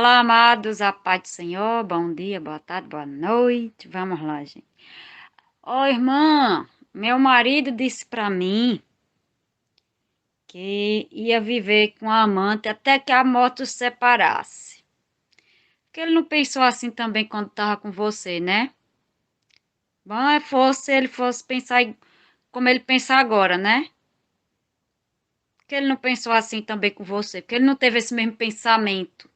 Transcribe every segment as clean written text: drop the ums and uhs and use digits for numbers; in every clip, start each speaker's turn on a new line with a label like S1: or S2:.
S1: Fala, amados, a paz do Senhor, bom dia, boa tarde, boa noite. Vamos lá, gente. Ô, irmã, meu marido disse pra mim que ia viver com a amante até que a morte os separasse. Porque ele não pensou assim também quando tava com você, né? Bom, se ele fosse pensar como ele pensa agora, né? Porque ele não pensou assim também com você, porque ele não teve esse mesmo pensamento.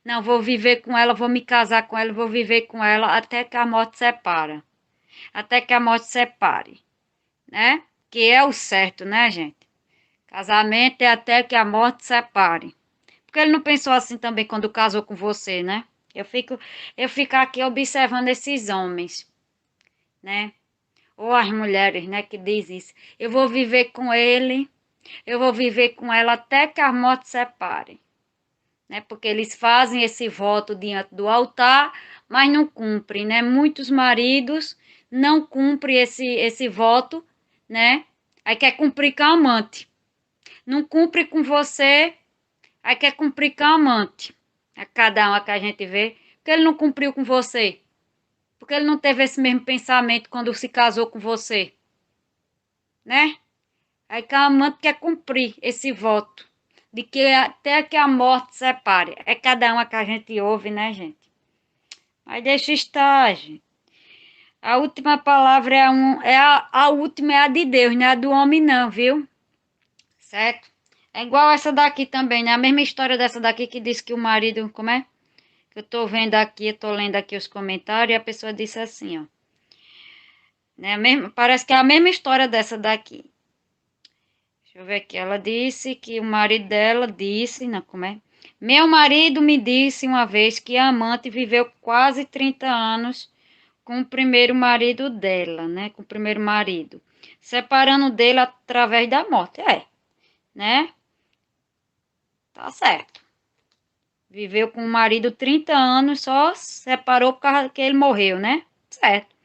S1: Não, vou viver com ela, vou me casar com ela, vou viver com ela até que a morte separa. Até que a morte separe, né? Que é o certo, né, gente? Casamento é até que a morte separe. Porque ele não pensou assim também quando casou com você, né? Eu fico aqui observando esses homens, né? Ou as mulheres, né, que diz isso. Eu vou viver com ele, eu vou viver com ela até que a morte separe, né? Porque eles fazem esse voto diante do altar, mas não cumprem, né? Muitos maridos não cumprem esse voto, né? Aí quer cumprir com a amante. Não cumpre com você, aí quer cumprir com a amante. É cada uma que a gente vê. Porque ele não cumpriu com você. Porque ele não teve esse mesmo pensamento quando se casou com você, né? Aí que a amante quer cumprir esse voto. De que até que a morte separe. É cada uma que a gente ouve, né, gente? Mas deixa estar, gente. A última palavra a última é a de Deus, não é a do homem não, viu? Certo? É igual essa daqui também, né? A mesma história dessa daqui que diz que o marido, como é? Que eu tô vendo aqui, eu tô lendo aqui os comentários e a pessoa disse assim, ó. Né? Parece que é a mesma história dessa daqui. Deixa eu ver aqui. Ela disse que o marido dela disse, não, como é? Meu marido me disse uma vez que a amante viveu quase 30 anos com o primeiro marido dela, né? Com o primeiro marido. Separando dele através da morte. É, né? Tá certo. Viveu com o marido 30 anos, só separou por causa que ele morreu, né? Certo.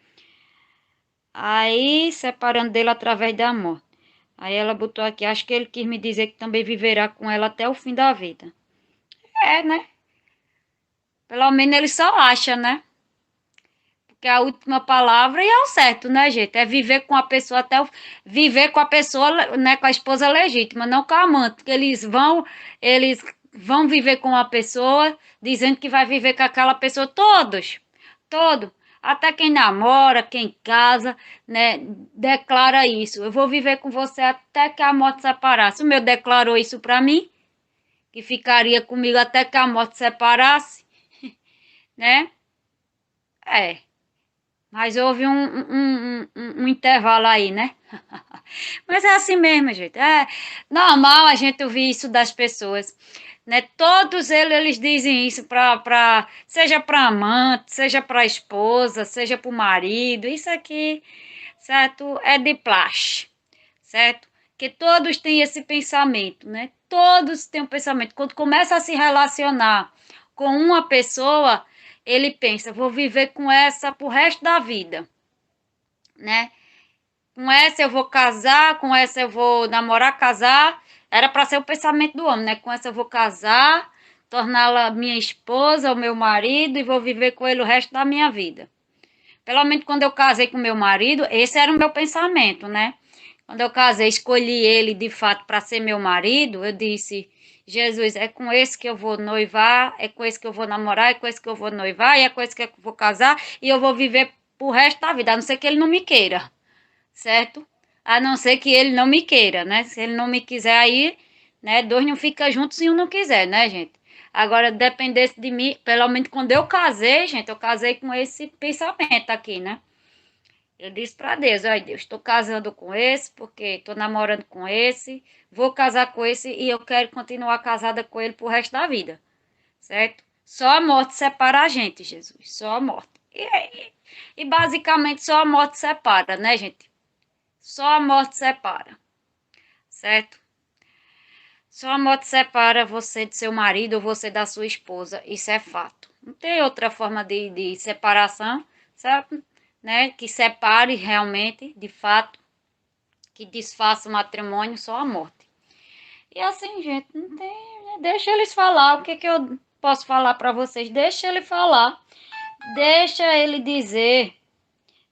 S1: Aí, separando dele através da morte. Aí ela botou aqui, acho que ele quis me dizer que também viverá com ela até o fim da vida. É, né? Pelo menos ele só acha, né? Porque a última palavra é o certo, né, gente? É viver com a pessoa viver com a pessoa, né, com a esposa legítima, não com a amante, porque eles vão viver com a pessoa dizendo que vai viver com aquela pessoa todo, até quem namora, quem casa, né, declara isso. Eu vou viver com você até que a morte separasse. O meu declarou isso para mim, que ficaria comigo até que a morte separasse, né? É. Mas houve um intervalo aí, né? Mas é assim mesmo, gente. É normal a gente ouvir isso das pessoas, né? Todos eles dizem isso seja para amante, seja para esposa, seja para o marido. Isso aqui, certo? É de plástico, certo? Que todos têm esse pensamento, né? Todos têm um pensamento. Quando começa a se relacionar com uma pessoa, ele pensa, vou viver com essa pro resto da vida, né? Com essa eu vou casar, com essa eu vou namorar, casar. Era para ser o pensamento do homem, né? Com essa eu vou casar, torná-la minha esposa, o meu marido e vou viver com ele o resto da minha vida. Pelo menos quando eu casei com meu marido, esse era o meu pensamento, né? Quando eu casei, escolhi ele de fato para ser meu marido, eu disse: Jesus, é com esse que eu vou noivar, é com esse que eu vou namorar, é com esse que eu vou noivar, e é com esse que eu vou casar, e eu vou viver pro resto da vida, a não ser que ele não me queira, certo? A não ser que ele não me queira, né? Se ele não me quiser aí, né? Dois não ficam juntos se um não quiser, né, gente? Agora, dependesse de mim, pelo menos quando eu casei, gente, eu casei com esse pensamento aqui, né? Eu disse para Deus, olha Deus, estou casando com esse, porque estou namorando com esse, vou casar com esse e eu quero continuar casada com ele pro resto da vida, certo? Só a morte separa a gente, Jesus, só a morte. E basicamente só a morte separa, né, gente? Só a morte separa, certo? Só a morte separa você de seu marido ou você da sua esposa, isso é fato. Não tem outra forma de separação, certo? Né? Que separe realmente, de fato, que desfaça o matrimônio, só a morte. E assim, gente, não tem. Deixa eles falar o que eu posso falar para vocês. Deixa ele falar. Deixa ele dizer.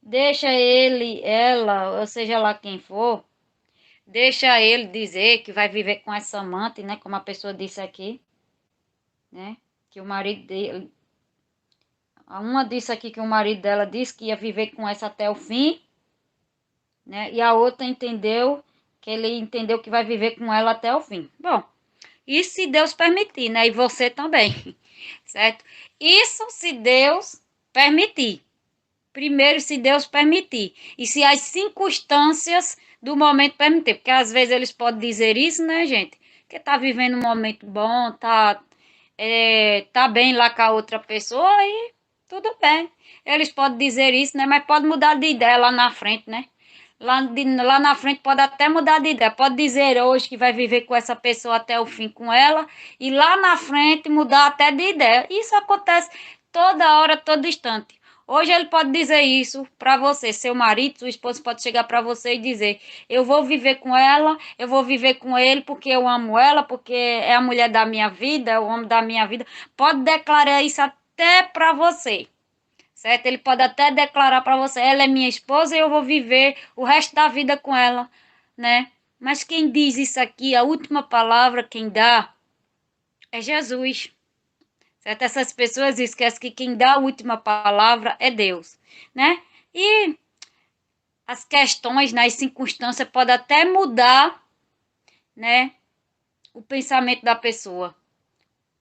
S1: Deixa ele, ela, ou seja lá quem for. Deixa ele dizer que vai viver com essa amante, né? Como a pessoa disse aqui, né? Que o marido dele... Uma disse aqui que o marido dela disse que ia viver com essa até o fim, né? E a outra entendeu que ele entendeu que vai viver com ela até o fim. Bom, isso se Deus permitir, né? E você também, certo? Isso se Deus permitir. Primeiro, se Deus permitir. E se as circunstâncias do momento permitir. Porque às vezes eles podem dizer isso, né, gente? Que tá vivendo um momento bom, tá bem lá com a outra pessoa e tudo bem. Eles podem dizer isso, né? Mas pode mudar de ideia lá na frente, né? Lá na frente pode até mudar de ideia. Pode dizer hoje que vai viver com essa pessoa até o fim com ela. E lá na frente mudar até de ideia. Isso acontece toda hora, todo instante. Hoje ele pode dizer isso para você, seu marido, sua esposa pode chegar para você e dizer: eu vou viver com ela, eu vou viver com ele porque eu amo ela, porque é a mulher da minha vida, é o homem da minha vida. Pode declarar isso até para você, certo? Ele pode até declarar para você: ela é minha esposa e eu vou viver o resto da vida com ela, né? Mas quem diz isso aqui, a última palavra, quem dá, é Jesus. Certo? Essas pessoas esquecem que quem dá a última palavra é Deus, né? E as questões, nas circunstâncias, podem até mudar, né? O pensamento da pessoa.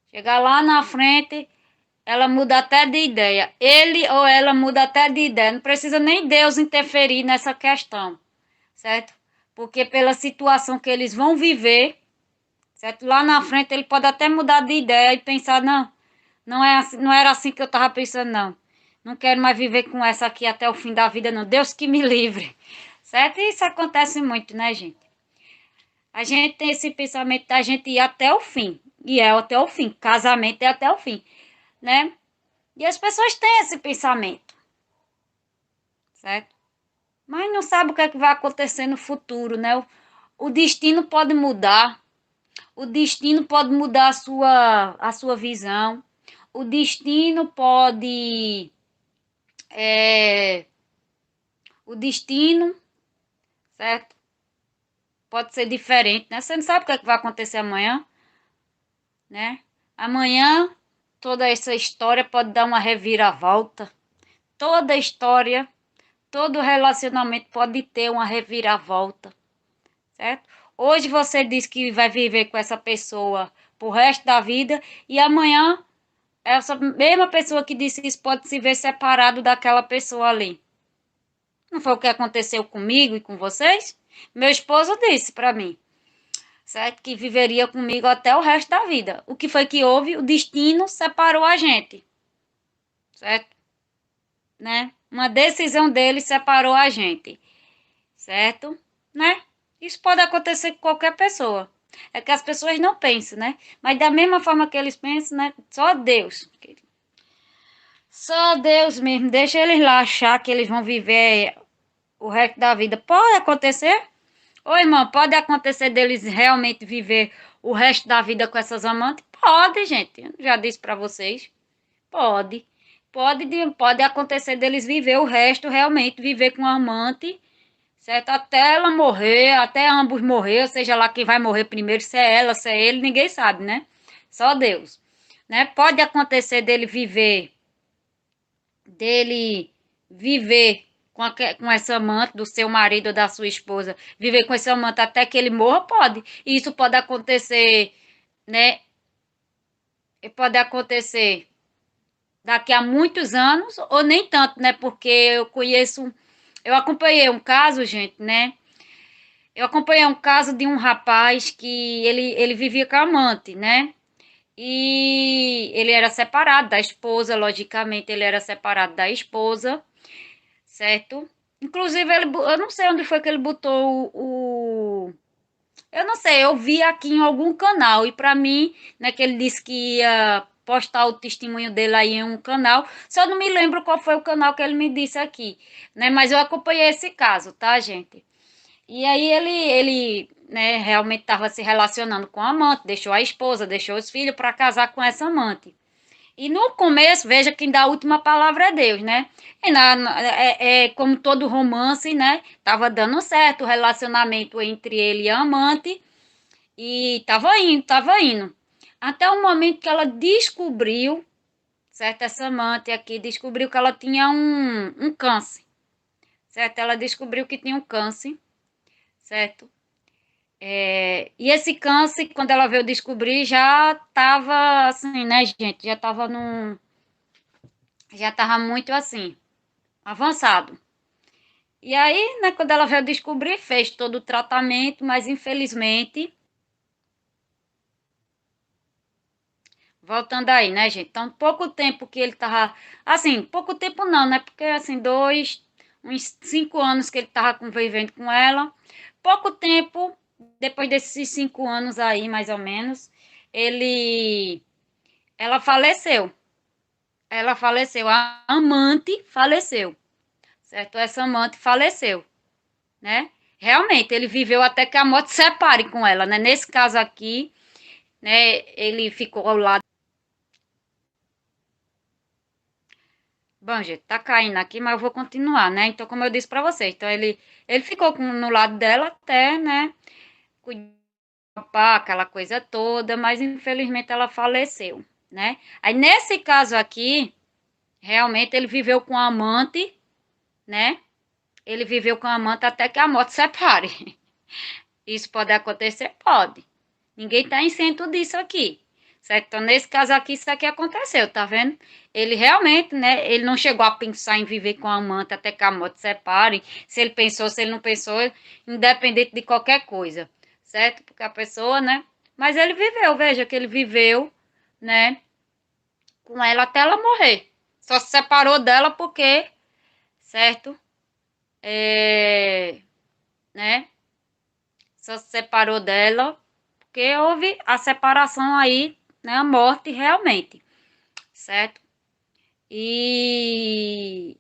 S1: Chegar lá na frente, ela muda até de ideia. Ele ou ela muda até de ideia. Não precisa nem Deus interferir nessa questão, certo? Porque pela situação que eles vão viver, certo? Lá na frente ele pode até mudar de ideia e pensar: não, não é assim, não era assim que eu estava pensando, não. Não quero mais viver com essa aqui até o fim da vida, não. Deus que me livre. Certo? E isso acontece muito, né, gente? A gente tem esse pensamento da gente ir até o fim. E é até o fim. Casamento é até o fim, né? E as pessoas têm esse pensamento, certo? Mas não sabe o que é que vai acontecer no futuro, né? O destino pode mudar. O destino pode mudar a sua visão. O destino pode... o destino, certo? Pode ser diferente, né? Você não sabe o que é que vai acontecer amanhã, né? Amanhã, toda essa história pode dar uma reviravolta. Toda história, todo relacionamento pode ter uma reviravolta, certo? Hoje você diz que vai viver com essa pessoa pro resto da vida e amanhã essa mesma pessoa que disse isso pode se ver separado daquela pessoa ali. Não foi o que aconteceu comigo e com vocês? Meu esposo disse para mim, certo? Que viveria comigo até o resto da vida. O que foi que houve? O destino separou a gente, certo? Né? Uma decisão dele separou a gente, certo? Né? Isso pode acontecer com qualquer pessoa. É que as pessoas não pensam, né? Mas da mesma forma que eles pensam, né? Só Deus. Só Deus mesmo. Deixa eles lá achar que eles vão viver o resto da vida. Pode acontecer. Ô, irmão, pode acontecer deles realmente viver o resto da vida com essas amantes? Pode, gente. Eu já disse para vocês. Pode. Pode acontecer deles viver o resto, realmente viver com a amante, certo? Até ela morrer, até ambos morrer, seja lá quem vai morrer primeiro, se é ela, se é ele, ninguém sabe, né? Só Deus, né? Pode acontecer dele viver com essa amante do seu marido ou da sua esposa, viver com esse amante até que ele morra, pode. E isso pode acontecer, né? E pode acontecer daqui a muitos anos, ou nem tanto, né? Porque eu acompanhei um caso, gente, né? Eu acompanhei um caso de um rapaz que ele vivia com a amante, né? E ele era separado da esposa, logicamente, ele era separado da esposa, certo? Inclusive, eu não sei onde foi que ele botou eu não sei, eu vi aqui em algum canal, e para mim, né, que ele disse que ia postar o testemunho dele aí em um canal, só não me lembro qual foi o canal que ele me disse aqui, né? Mas eu acompanhei esse caso, tá, gente? E aí ele né, realmente estava se relacionando com a amante, deixou a esposa, deixou os filhos para casar com essa amante. E no começo, veja que ainda a última palavra é Deus, né? E como todo romance, né? Tava dando certo o relacionamento entre ele e a amante. E tava indo, tava indo. Até o momento que ela descobriu, certo? Essa amante aqui descobriu que ela tinha um câncer, certo? Ela descobriu que tinha um câncer, certo? E esse câncer, quando ela veio descobrir, já tava assim, né, gente? Já tava muito assim, avançado. E aí, né, quando ela veio descobrir, fez todo o tratamento, mas infelizmente, voltando aí, né, gente? Então, pouco tempo que ele tava, assim, pouco tempo não, né? Porque assim, uns 5 anos que ele tava convivendo com ela, pouco tempo, depois desses 5 anos aí, mais ou menos, ele, ela faleceu. Ela faleceu, a amante faleceu, certo? Essa amante faleceu, né? Realmente, ele viveu até que a morte separe com ela, né? Nesse caso aqui, né, ele ficou ao lado. Bom, gente, tá caindo aqui, mas eu vou continuar, né? Então, como eu disse para vocês, então ele ficou no lado dela até, né, cuidar, aquela coisa toda, mas infelizmente ela faleceu, né? Aí nesse caso aqui, realmente ele viveu com a amante, né? Ele viveu com a amante até que a morte separe. Isso pode acontecer? Pode. Ninguém está isento disso aqui. Certo? Então, nesse caso aqui, isso aqui aconteceu, tá vendo? Ele realmente, né? Ele não chegou a pensar em viver com a amante até que a morte separe. Se ele pensou, se ele não pensou, independente de qualquer coisa. Certo? Porque a pessoa, né? Mas ele viveu, veja que ele viveu, né? Com ela até ela morrer. Só se separou dela porque, certo? Né? Só se separou dela porque houve a separação aí, né, a morte realmente, certo? E,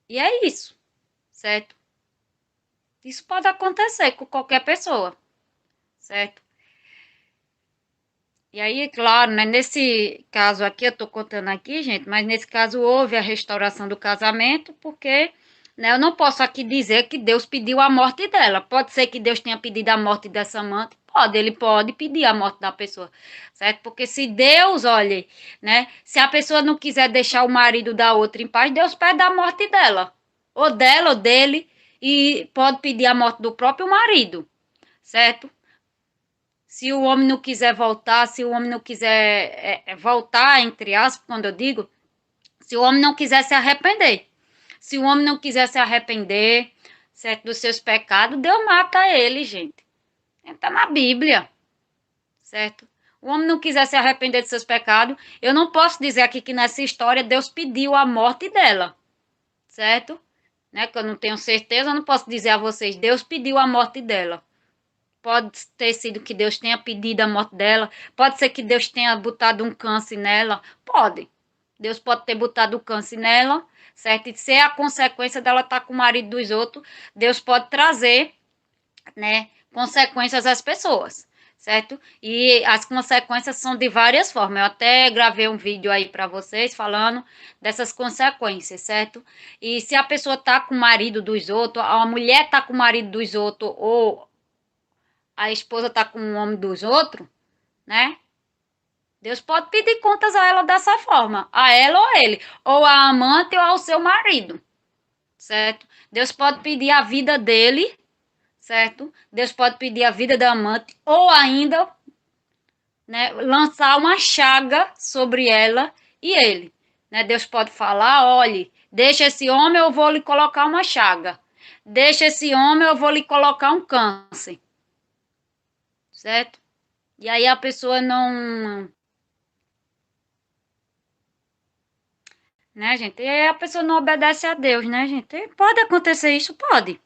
S1: e é isso, certo? Isso pode acontecer com qualquer pessoa, certo? E aí, claro, né, nesse caso aqui, eu tô contando aqui, gente, mas nesse caso houve a restauração do casamento, porque, né, eu não posso aqui dizer que Deus pediu a morte dela. Pode ser que Deus tenha pedido a morte dessa amante, pode, ele pode pedir a morte da pessoa, certo? Porque se Deus, olhe, né, se a pessoa não quiser deixar o marido da outra em paz, Deus pede a morte dela ou dele, e pode pedir a morte do próprio marido, certo? Se o homem não quiser voltar, se o homem não quiser voltar, entre aspas, quando eu digo, se o homem não quiser se arrepender. Se o homem não quiser se arrepender, certo, dos seus pecados, Deus mata ele, gente. Está na Bíblia, certo? O homem não quiser se arrepender dos seus pecados, eu não posso dizer aqui que nessa história Deus pediu a morte dela, certo? Né, que eu não tenho certeza, eu não posso dizer a vocês, Deus pediu a morte dela. Pode ter sido que Deus tenha pedido a morte dela. Pode ser que Deus tenha botado um câncer nela. Pode. Deus pode ter botado o câncer nela, certo? E ser a consequência dela estar com o marido dos outros, Deus pode trazer, né, consequências às pessoas, certo? E as consequências são de várias formas. Eu até gravei um vídeo aí para vocês falando dessas consequências, certo? E se a pessoa tá com o marido dos outros, a mulher tá com o marido dos outros, ou a esposa tá com o homem dos outros, né? Deus pode pedir contas a ela dessa forma, a ela ou a ele, ou a amante ou ao seu marido, certo? Deus pode pedir a vida dele, certo? Deus pode pedir a vida da amante, ou ainda, né, lançar uma chaga sobre ela e ele, né? Deus pode falar, olhe, deixa esse homem, eu vou lhe colocar uma chaga. Deixa esse homem, eu vou lhe colocar um câncer, certo? E aí a pessoa não, né, gente? E a pessoa não obedece a Deus, né, gente? E pode acontecer isso? Pode.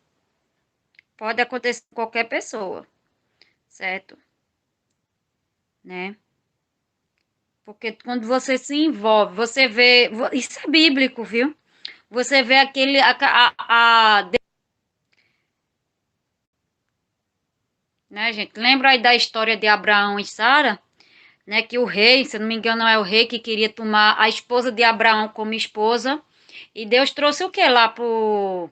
S1: Pode acontecer com qualquer pessoa, certo? Né? Porque quando você se envolve, você vê. Isso é bíblico, viu? Você vê aquele. né, gente? Lembra aí da história de Abraão e Sara, né? Que o rei, se eu não me engano, é o rei que queria tomar a esposa de Abraão como esposa. E Deus trouxe o que lá pro.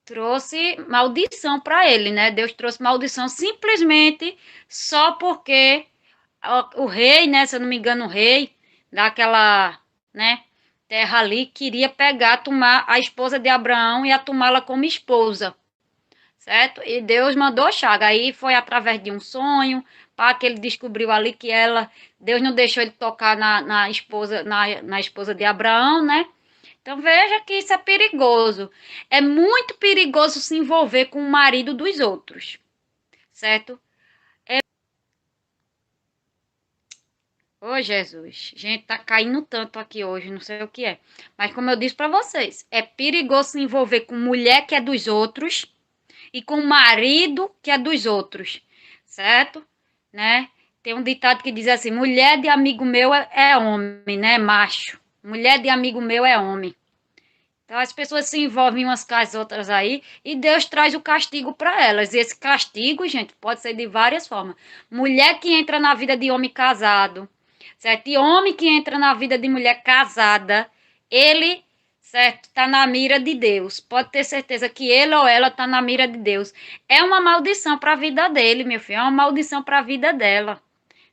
S1: Trouxe maldição para ele, né? Deus trouxe maldição simplesmente só porque o rei, né? Se eu não me engano, o rei daquela, né? Terra ali queria pegar, tomar a esposa de Abraão e a tomá-la como esposa, certo? E Deus mandou Chaga. Aí foi através de um sonho, para que ele descobriu ali que ela, Deus não deixou ele tocar na esposa, na esposa de Abraão, né? Então veja que isso é perigoso. É muito perigoso se envolver com o marido dos outros, certo? Ô Jesus, gente, tá caindo tanto aqui hoje, não sei o que é. Mas como eu disse para vocês, é perigoso se envolver com mulher que é dos outros e com marido que é dos outros, certo? Né? Tem um ditado que diz assim: mulher de amigo meu é homem, né? Macho. Mulher de amigo meu é homem. Então as pessoas se envolvem umas com as outras aí e Deus traz o castigo para elas. E esse castigo, gente, pode ser de várias formas. Mulher que entra na vida de homem casado, certo? E homem que entra na vida de mulher casada, ele, certo, tá na mira de Deus. Pode ter certeza que ele ou ela tá na mira de Deus. É uma maldição para a vida dele, meu filho, é uma maldição para a vida dela.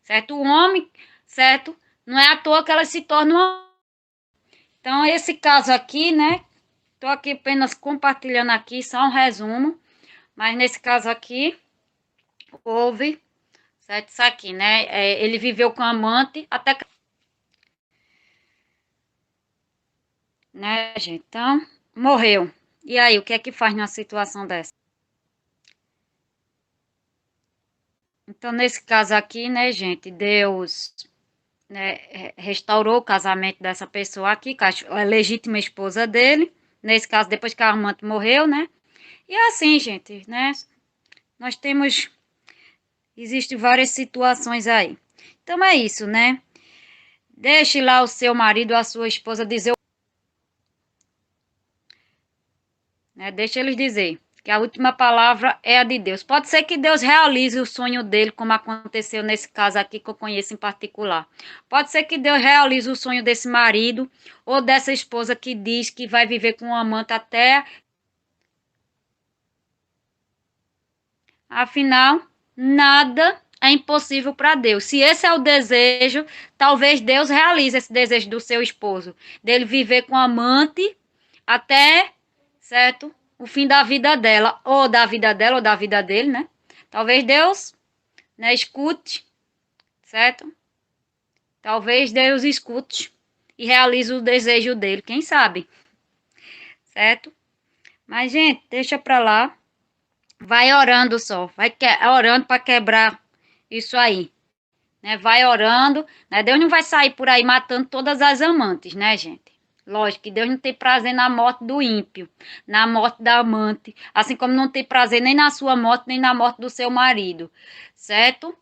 S1: Certo? O homem, certo? Não é à toa que ela se torna uma. Então, esse caso aqui, né? Estou aqui apenas compartilhando aqui, só um resumo. Mas nesse caso aqui, houve, certo? Isso aqui, né? Ele viveu com a amante até que. Né, gente? Então, morreu. E aí, o que é que faz numa situação dessa? Então, nesse caso aqui, né, gente? Deus, né, restaurou o casamento dessa pessoa aqui, com a legítima esposa dele. Nesse caso, depois que a amante morreu, né? E assim, gente, né? Nós temos. Existem várias situações aí. Então é isso, né? Deixe lá o seu marido ou a sua esposa dizer, né? Deixe eles dizer que a última palavra é a de Deus. Pode ser que Deus realize o sonho dele, como aconteceu nesse caso aqui que eu conheço em particular. Pode ser que Deus realize o sonho desse marido ou dessa esposa que diz que vai viver com um amante até. Afinal, nada é impossível para Deus. Se esse é o desejo, talvez Deus realize esse desejo do seu esposo, dele viver com amante até, certo? O fim da vida dela, ou da vida dela, ou da vida dele, né? Talvez Deus, né, escute, certo? Talvez Deus escute e realize o desejo dele, quem sabe, certo? Mas, gente, deixa pra lá. Vai orando só, orando para quebrar isso aí, né? Vai orando, né? Deus não vai sair por aí matando todas as amantes, né, gente? Lógico que Deus não tem prazer na morte do ímpio, na morte da amante, assim como não tem prazer nem na sua morte, nem na morte do seu marido, certo?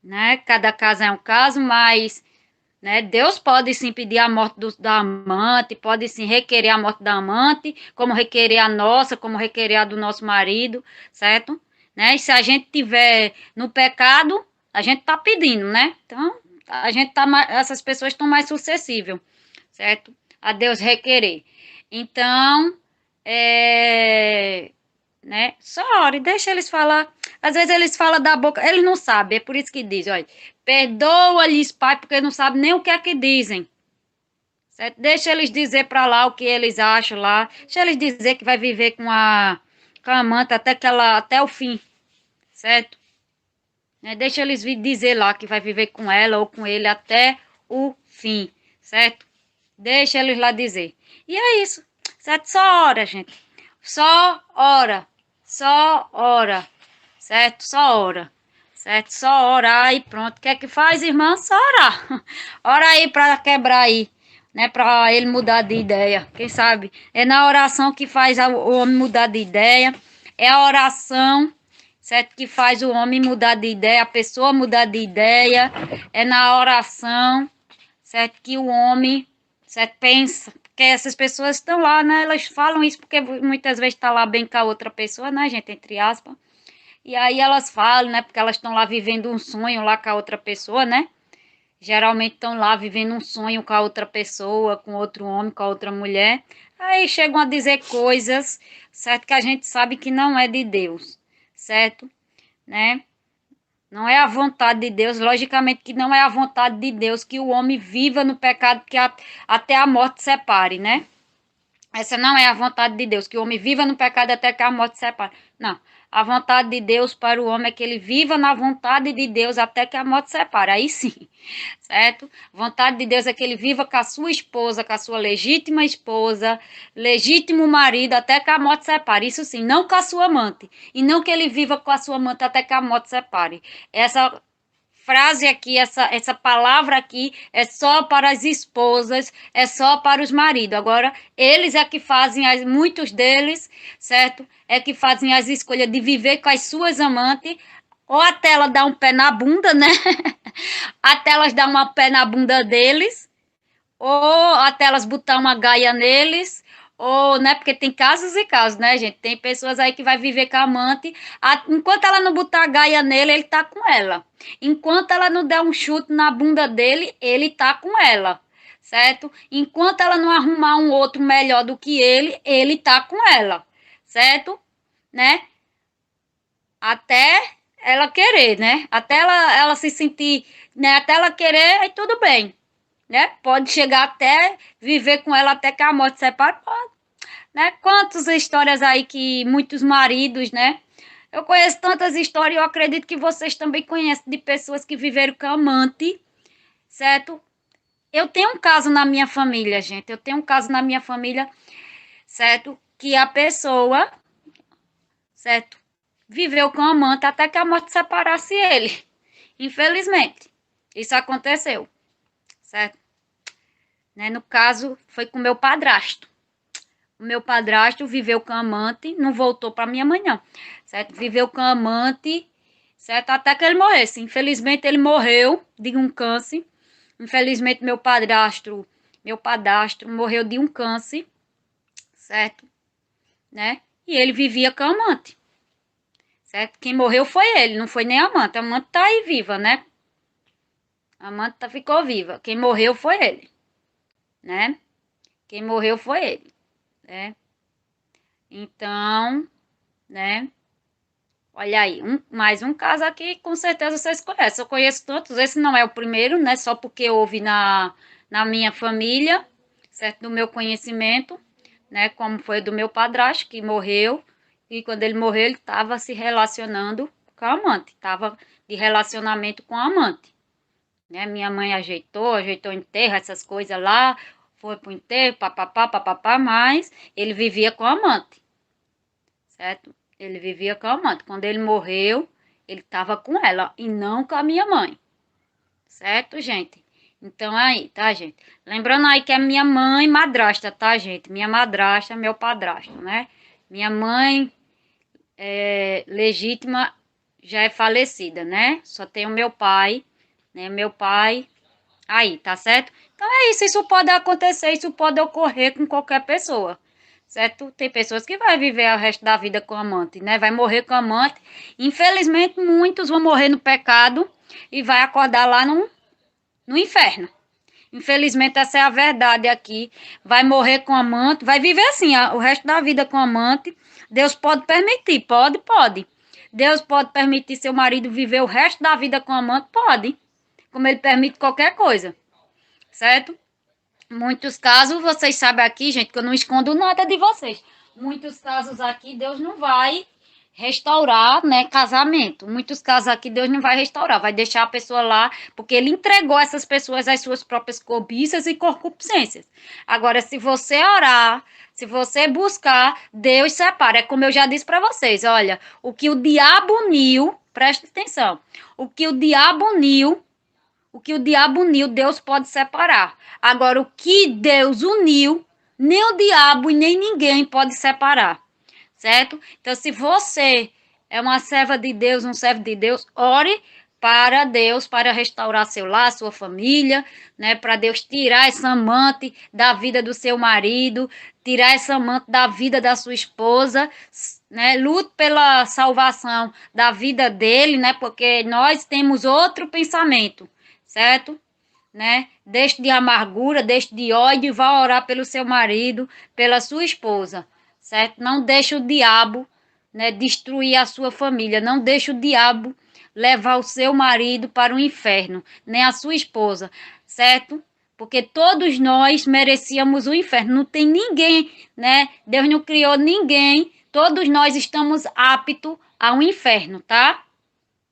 S1: Né? Cada caso é um caso, mas, né, Deus pode sim pedir a morte da amante, pode sim requerer a morte da amante, como requerer a nossa, como requerer a do nosso marido, certo? Né? E se a gente tiver no pecado, a gente tá pedindo, né? Então, a gente tá essas pessoas estão mais suscetíveis, certo? A Deus requerer. Então, né? Só ore, deixa eles falar. Às vezes eles falam da boca, eles não sabem, é por isso que diz, olha, perdoa-lhes, Pai, porque não sabem nem o que é que dizem. Certo? Deixa eles dizer para lá o que eles acham lá. Deixa eles dizer que vai viver com a amante até o fim, certo? Né? Deixa eles dizer lá que vai viver com ela ou com ele até o fim, certo? Deixa eles lá dizer. E é isso, certo? Só ora, gente. Só ora. Só ora. Certo? Só ora. Certo? Só orar e pronto. O que é que faz, irmã? Só orar. Ora aí para quebrar aí. Né? Para ele mudar de ideia. Quem sabe? É na oração que faz o homem mudar de ideia. É a oração, certo? Que faz o homem mudar de ideia, a pessoa mudar de ideia. É na oração, certo? Que o homem, certo? Pensa. Porque essas pessoas estão lá, né? Elas falam isso porque muitas vezes está lá bem com a outra pessoa, né, gente? Entre aspas. E aí elas falam, né? Porque elas estão lá vivendo um sonho lá com a outra pessoa, né? Geralmente estão lá vivendo um sonho com a outra pessoa, com outro homem, com a outra mulher. Aí chegam a dizer coisas, certo? Que a gente sabe que não é de Deus, certo? Né? Não é a vontade de Deus, logicamente que não é a vontade de Deus que o homem viva no pecado que até a morte separe, né? Essa não é a vontade de Deus, que o homem viva no pecado até que a morte separe. Não. A vontade de Deus para o homem é que ele viva na vontade de Deus até que a morte separe. Aí sim, certo? Vontade de Deus é que ele viva com a sua esposa, com a sua legítima esposa, legítimo marido, até que a morte separe. Isso sim, não com a sua amante. E não que ele viva com a sua amante até que a morte separe. Essa frase aqui, essa palavra aqui é só para as esposas, é só para os maridos. Agora, eles é que fazem, muitos deles, certo? É que fazem as escolhas de viver com as suas amantes, ou até ela dar um pé na bunda, né? Até elas dar um pé na bunda deles, ou até elas botar uma gaia neles, ou, né, porque tem casos e casos, né, gente? Tem pessoas aí que vai viver com a amante, enquanto ela não botar a gaia nele, ele tá com ela. Enquanto ela não der um chute na bunda dele, ele tá com ela, certo? Enquanto ela não arrumar um outro melhor do que ele tá com ela, certo? Né? Até ela querer, né? Até ela se sentir, né? Até ela querer, aí tudo bem, né? Pode chegar até viver com ela até que a morte separe, pode, né? Quantas histórias aí que muitos maridos, né? Eu conheço tantas histórias, eu acredito que vocês também conhecem de pessoas que viveram com amante, certo? Eu tenho um caso na minha família, gente. Eu tenho um caso na minha família, certo? Que a pessoa, certo? Viveu com amante até que a morte separasse ele. Infelizmente, isso aconteceu, certo? Né? No caso, foi com meu padrasto. O meu padrasto viveu com amante, não voltou para minha mãe, não, certo? Viveu com amante, certo? Até que ele morresse. Infelizmente, ele morreu de um câncer. Infelizmente, meu padrasto morreu de um câncer, certo? Né? E ele vivia com amante, certo? Quem morreu foi ele, não foi nem a amante. A amante tá aí viva, né? A amante ficou viva. Quem morreu foi ele, né? Quem morreu foi ele, né? Então, né? Olha aí, mais um caso aqui, com certeza vocês conhecem. Eu conheço tantos, esse não é o primeiro, né? Só porque houve na minha família, certo? Do meu conhecimento, né? Como foi do meu padrasto, que morreu. E quando ele morreu, ele estava se relacionando com a amante. Estava de relacionamento com a amante, né? Minha mãe ajeitou enterro, essas coisas lá. Foi pro enterro, papapá, papapá, mas ele vivia com a amante, certo? Ele vivia com a amante. Quando ele morreu, ele estava com ela e não com a minha mãe, certo, gente? Então aí, tá, gente? Lembrando aí que é minha mãe madrasta, tá, gente? Minha madrasta, meu padrasto, né? Minha mãe legítima já é falecida, né? Só tem o meu pai, né? Meu pai aí, tá certo? Então é isso, isso pode acontecer, isso pode ocorrer com qualquer pessoa, certo? Tem pessoas que vai viver o resto da vida com amante, né? Vai morrer com amante. Infelizmente, muitos vão morrer no pecado e vai acordar lá no inferno. Infelizmente, essa é a verdade aqui. Vai morrer com amante, vai viver assim o resto da vida com amante. Deus pode permitir, pode. Deus pode permitir seu marido viver o resto da vida com amante, pode. Como ele permite qualquer coisa, certo? Muitos casos, vocês sabem aqui, gente, que eu não escondo nada de vocês. Muitos casos aqui, Deus não vai restaurar, né, casamento. Muitos casos aqui, Deus não vai restaurar, vai deixar a pessoa lá, porque ele entregou essas pessoas às suas próprias cobiças e concupiscências. Agora, se você orar, se você buscar, Deus separa. É como eu já disse para vocês, olha, o que o diabo uniu, presta atenção, o que o diabo uniu, Deus pode separar. Agora, o que Deus uniu, nem o diabo e nem ninguém pode separar, certo? Então, se você é uma serva de Deus, um servo de Deus, ore para Deus, para restaurar seu lar, sua família, né? Para Deus tirar essa amante da vida do seu marido, tirar essa amante da vida da sua esposa, né? Lute pela salvação da vida dele, né? Porque nós temos outro pensamento, certo? Né? Deixe de amargura, deixe de ódio e vá orar pelo seu marido, pela sua esposa, certo? Não deixe o diabo, né, destruir a sua família, não deixe o diabo levar o seu marido para o inferno, nem a sua esposa, certo? Porque todos nós merecíamos o inferno, não tem ninguém, né? Deus não criou ninguém, todos nós estamos aptos ao inferno, tá?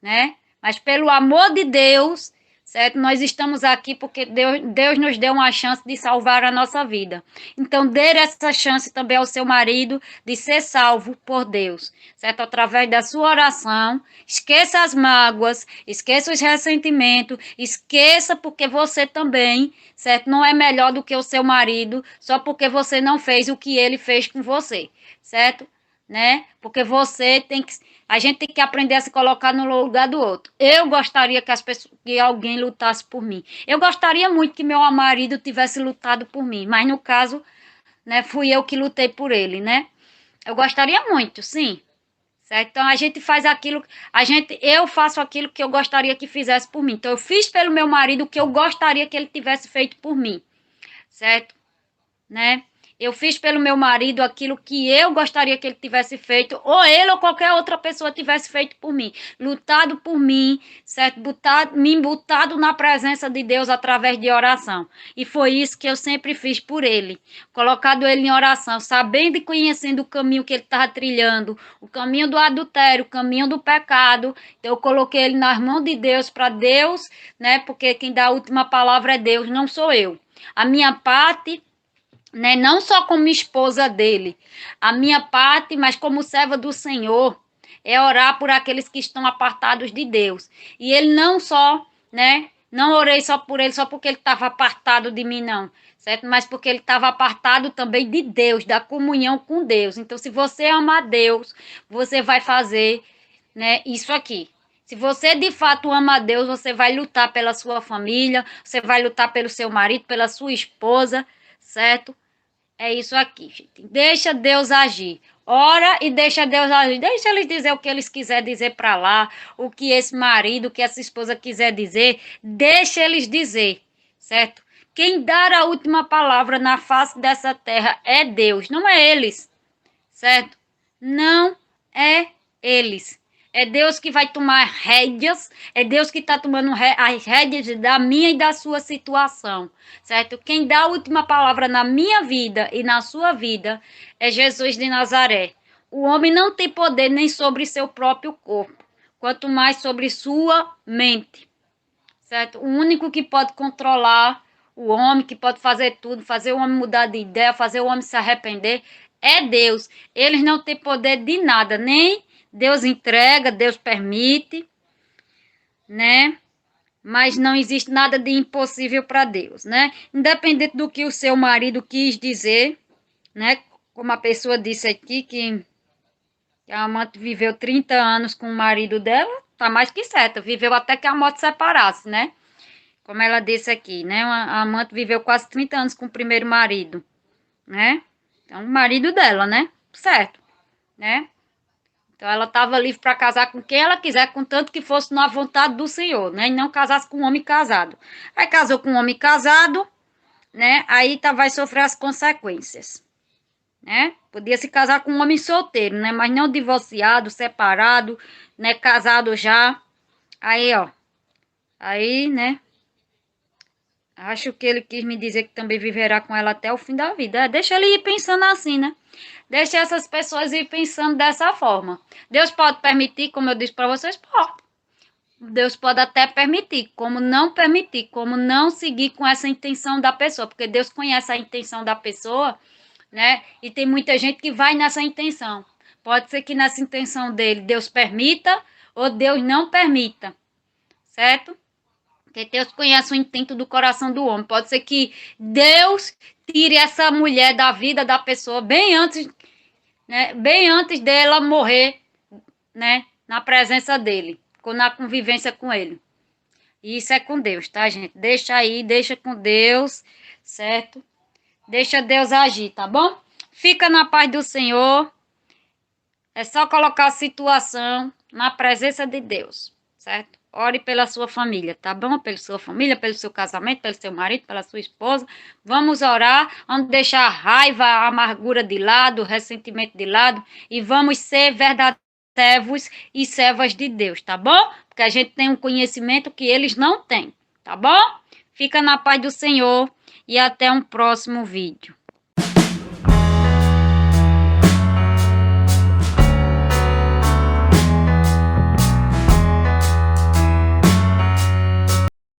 S1: Né? Mas pelo amor de Deus, certo? Nós estamos aqui porque Deus nos deu uma chance de salvar a nossa vida. Então, dê essa chance também ao seu marido de ser salvo por Deus, certo? Através da sua oração, esqueça as mágoas, esqueça os ressentimentos, esqueça porque você também, certo? Não é melhor do que o seu marido só porque você não fez o que ele fez com você, certo? Né? Porque você tem que, a gente tem que aprender a se colocar no lugar do outro. Eu gostaria que as pessoas, que alguém lutasse por mim. Eu gostaria muito que meu marido tivesse lutado por mim, mas no caso, né, fui eu que lutei por ele, né? Eu gostaria muito, sim. Certo? Então a gente faz aquilo, eu faço aquilo que eu gostaria que fizesse por mim. Então eu fiz pelo meu marido o que eu gostaria que ele tivesse feito por mim, certo? Né? Eu fiz pelo meu marido aquilo que eu gostaria que ele tivesse feito, ou ele ou qualquer outra pessoa tivesse feito por mim. Lutado por mim, certo? Me botado na presença de Deus através de oração. E foi isso que eu sempre fiz por ele. Colocado ele em oração, sabendo e conhecendo o caminho que ele estava trilhando, o caminho do adultério, o caminho do pecado. Então, eu coloquei ele nas mãos de Deus, para Deus, né? Porque quem dá a última palavra é Deus, não sou eu. A minha parte, né, não só como esposa dele, a minha parte, mas como serva do Senhor, é orar por aqueles que estão apartados de Deus. E ele não só, né, não orei só por ele, só porque ele estava apartado de mim, não, certo? Mas porque ele estava apartado também de Deus, da comunhão com Deus. Então, se você ama a Deus, você vai fazer, né, isso aqui. Se você de fato ama a Deus, você vai lutar pela sua família, você vai lutar pelo seu marido, pela sua esposa, certo? É isso aqui, gente. Deixa Deus agir. Ora e deixa Deus agir. Deixa eles dizer o que eles quiserem dizer para lá, o que esse marido, o que essa esposa quiser dizer, deixa eles dizer, certo? Quem dar a última palavra na face dessa terra é Deus, não é eles, certo? Não é eles. É Deus que vai tomar rédeas, é Deus que está tomando as rédeas da minha e da sua situação, certo? Quem dá a última palavra na minha vida e na sua vida é Jesus de Nazaré. O homem não tem poder nem sobre seu próprio corpo, quanto mais sobre sua mente, certo? O único que pode controlar o homem, que pode fazer tudo, fazer o homem mudar de ideia, fazer o homem se arrepender, é Deus. Eles não têm poder de nada, nem Deus entrega, Deus permite, né? Mas não existe nada de impossível para Deus, né? Independente do que o seu marido quis dizer, né? Como a pessoa disse aqui, que a amante viveu 30 anos com o marido dela, tá mais que certa. Viveu até que a morte separasse, né? Como ela disse aqui, né? A amante viveu quase 30 anos com o primeiro marido, né? Então, o marido dela, né? Certo, né? Então, ela estava livre para casar com quem ela quiser, contanto que fosse na vontade do Senhor, né? E não casasse com um homem casado. Aí casou com um homem casado, né? Aí tá, vai sofrer as consequências, né? Podia se casar com um homem solteiro, né? Mas não divorciado, separado, né? Casado já. Aí, ó. Aí, né? Acho que ele quis me dizer que também viverá com ela até o fim da vida. Deixa ele ir pensando assim, né? Deixa essas pessoas ir pensando dessa forma. Deus pode permitir, como eu disse para vocês, pode. Deus pode até permitir, como não seguir com essa intenção da pessoa, porque Deus conhece a intenção da pessoa, né? E tem muita gente que vai nessa intenção. Pode ser que nessa intenção dele Deus permita ou Deus não permita, certo? Porque Deus conhece o intento do coração do homem. Pode ser que Deus tire essa mulher da vida da pessoa bem antes, né? Bem antes dela morrer, né? Na presença dele, na convivência com ele. E isso é com Deus, tá, gente? Deixa aí, deixa com Deus, certo? Deixa Deus agir, tá bom? Fica na paz do Senhor. É só colocar a situação na presença de Deus, certo? Ore pela sua família, tá bom? Pela sua família, pelo seu casamento, pelo seu marido, pela sua esposa. Vamos orar, vamos deixar a raiva, a amargura de lado, o ressentimento de lado e vamos ser verdadeiros servos e servas de Deus, tá bom? Porque a gente tem um conhecimento que eles não têm, tá bom? Fica na paz do Senhor e até um próximo vídeo.